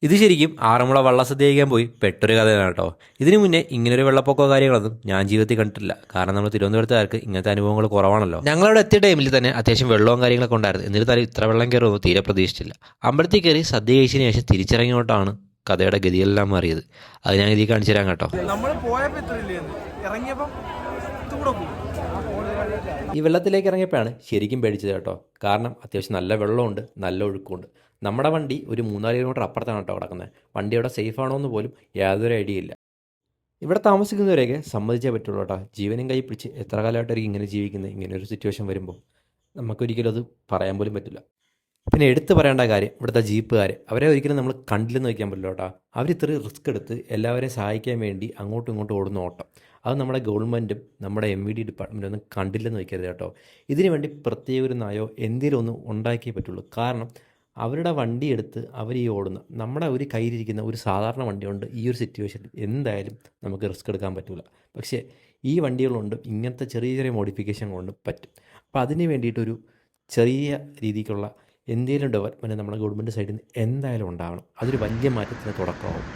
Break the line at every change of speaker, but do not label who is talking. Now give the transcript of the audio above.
ഇത് ശരിക്കും ആറന്മുള വള്ളസദ്യ കഴിക്കാൻ പോയി പെട്ടൊരു കഥയാണ് കേട്ടോ. ഇതിനു മുന്നേ ഇങ്ങനൊരു വെള്ളപ്പൊക്കമോ കാര്യങ്ങളൊന്നും ഞാൻ ജീവിതത്തിൽ കണ്ടിട്ടില്ല. കാരണം നമ്മൾ തിരുവനന്തപുരത്തുകാർക്ക് ഇങ്ങനത്തെ അനുഭവങ്ങൾ കുറവാണല്ലോ. ഞങ്ങളവിടെ എത്തിയ ടൈമിൽ തന്നെ അത്യാവശ്യം വെള്ളവും കാര്യങ്ങളൊക്കെ ഉണ്ടായിരുന്നു. എന്നിരുന്നാലും ഇത്ര വെള്ളം കയറുമെന്ന് തീരെ പ്രതീക്ഷിച്ചില്ല. അമ്പലത്തിൽ കയറി സദ്യ കഴിച്ചതിന് ശേഷം തിരിച്ചിറങ്ങിയോട്ടാണ് കഥയുടെ ഗതിയെല്ലാം മാറിയത്. അത് ഞാൻ ഇതിൽ കാണിച്ചു തരാം കേട്ടോ. ഈ വെള്ളത്തിലേക്ക് ഇറങ്ങിയപ്പോഴാണ് ശരിക്കും പേടിച്ചത് കേട്ടോ. കാരണം അത്യാവശ്യം നല്ല വെള്ളമുണ്ട്, നല്ല ഒഴുക്കുമുണ്ട്. നമ്മുടെ വണ്ടി ഒരു 3-4 കിലോമീറ്റർ അപ്പുറത്താണ് കേട്ടോ കിടക്കുന്നത്. വണ്ടി അവിടെ സേഫ് ആണോ എന്ന് പോലും യാതൊരു ഐഡിയ ഇല്ല. ഇവിടെ താമസിക്കുന്നവരെയൊക്കെ സമ്മതിച്ചേ പറ്റുള്ളൂ കേട്ടോ. ജീവനും കൈ പിടിച്ച് എത്ര കാലമായിട്ടായിരിക്കും ഇങ്ങനെ ജീവിക്കുന്നത്. ഇങ്ങനെ ഒരു സിറ്റുവേഷൻ വരുമ്പോൾ നമുക്കൊരിക്കലും അത് പറയാൻ പോലും പറ്റില്ല. പിന്നെ എടുത്ത് പറയേണ്ട കാര്യം ഇവിടുത്തെ ജീപ്പുകാർ, അവരെ ഒരിക്കലും നമ്മൾ കണ്ടില്ലെന്ന് വയ്ക്കാൻ പറ്റില്ല കേട്ടോ. അവരിത്രയും റിസ്ക് എടുത്ത് എല്ലാവരെയും സഹായിക്കാൻ വേണ്ടി അങ്ങോട്ടും ഇങ്ങോട്ടും ഓടുന്ന ഓട്ടം, അത് നമ്മുടെ ഗവൺമെൻറ്റും നമ്മുടെ MVD ഡിപ്പാർട്ട്മെൻറ്റും ഒന്നും കണ്ടില്ലെന്ന് വയ്ക്കരുത് കേട്ടോ. ഇതിനു വേണ്ടി പ്രത്യേക ഒരു നയോ എന്തെങ്കിലും ഒന്ന് ഉണ്ടാക്കിയേ പറ്റുള്ളൂ. കാരണം അവരുടെ വണ്ടി എടുത്ത് അവർ ഈ ഓടുന്ന നമ്മുടെ ഒരു കയ്യിലിരിക്കുന്ന ഒരു സാധാരണ വണ്ടി കൊണ്ട് ഈ ഒരു സിറ്റുവേഷനിൽ എന്തായാലും നമുക്ക് റിസ്ക് എടുക്കാൻ പറ്റില്ല. പക്ഷേ ഈ വണ്ടികളുണ്ട് ഇങ്ങനത്തെ ചെറിയ ചെറിയ മോഡിഫിക്കേഷൻ കൊണ്ട് പറ്റും. അപ്പോൾ അതിന് വേണ്ടിയിട്ടൊരു ചെറിയ രീതിക്കുള്ള എന്തെങ്കിലും ഡെവലപ്മെൻറ്റ് നമ്മുടെ ഗവൺമെൻറ് സൈഡിൽ നിന്ന് എന്തായാലും ഉണ്ടാവണം. അതൊരു വലിയ മാറ്റത്തിന് തുടക്കമാവും.